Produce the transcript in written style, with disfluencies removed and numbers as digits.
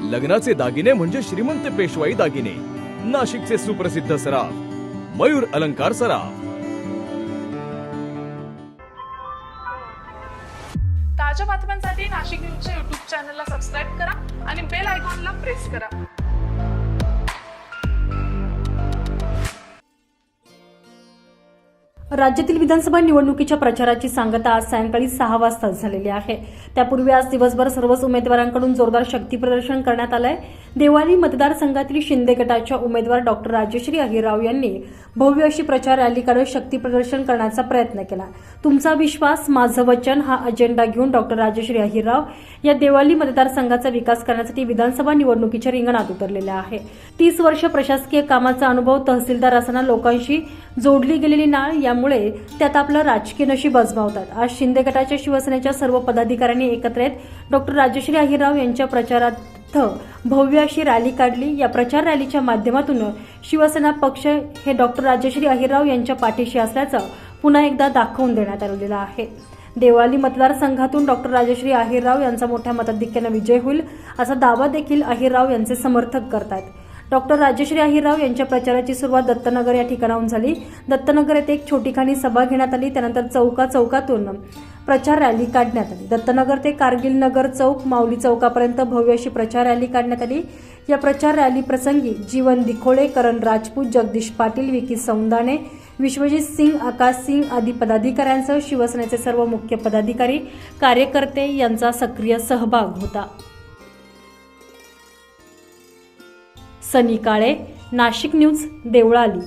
लग्नाचे दागिने म्हणजे श्रीमंत पेशवाई दागिने, नाशिकचे सुप्रसिद्ध सराफ मयूर अलंकार सराफ। ताज्या बातम्यांसाठी नाशिक न्यूजच्या YouTube चॅनलला सबस्क्राईब करा आणि बेल आयकॉनला प्रेस करा। राज्यातील विधानसभा निवडणुकीच्या प्रचाराची सांगता आज सायंकाळी 6 वाजता झालेली आहे। त्यापूर्वी आज दिवसभर सर्वच उमेदवारांकडून जोरदार शक्ती प्रदर्शन करण्यात आलंय। देवळाली मतदारसंघातील शिंदे गटाच्या उमेदवार डॉक्टर राजश्री अहिरराव यांनी भव्य अशी प्रचार रॅली काढत शक्ती प्रदर्शन करण्याचा प्रयत्न केला। तुमचा विश्वास माझं वचन हा अजेंडा घेऊन डॉक्टर राजश्री अहिरराव या देवळाली मतदारसंघाचा विकास करण्यासाठी विधानसभा निवडणुकीच्या रिंगणात उतरलेल्या आहे। 30 वर्ष प्रशासकीय कामाचा अनुभव, तहसीलदार असताना लोकांशी जोडली गेलेली नाळ यामुळे त्यात आपलं राजकीय नशीब आजमावतात। आज शिंदे गटाच्या शिवसेनेच्या सर्व पदाधिकाऱ्यांनी एकत्र येत डॉक्टर राजश्री अहिरराव यांच्या प्रचारार्थ भव्य अशी रॅली काढली। या प्रचार रॅलीच्या माध्यमातून शिवसेना पक्ष हे डॉक्टर राजश्री अहिरराव यांच्या पाठीशी असल्याचं पुन्हा एकदा दाखवून देण्यात आलेलं आहे। देवळाली मतदारसंघातून डॉक्टर राजश्री अहिरराव यांचा मोठ्या मताधिक्याने विजय होईल असा दावा देखील अहिरराव यांचे समर्थक करतात। डॉक्टर राजश्री अहिरराव यांच्या प्रचाराची सुरुवात दत्तनगर या ठिकाणाहून झाली। दत्तनगर येथे एक छोटीखानी सभा घेण्यात आली। त्यानंतर चौकातून प्रचार रॅली काढण्यात आली। दत्तनगर ते कारगिल नगर चौक, माऊली चौकापर्यंत भव्य अशी प्रचार रॅली काढण्यात आली। या प्रचार रॅली प्रसंगी जीवन दिखोळे, करण राजपूत, जगदीश पाटील, विकी सौंदाणे, विश्वजित सिंग, आकाश सिंग आदी पदाधिकाऱ्यांसह शिवसेनेचे सर्व मुख्य पदाधिकारी, कार्यकर्ते यांचा सक्रिय सहभाग होता। सनी काळे, नाशिक न्यूज, देवळाली।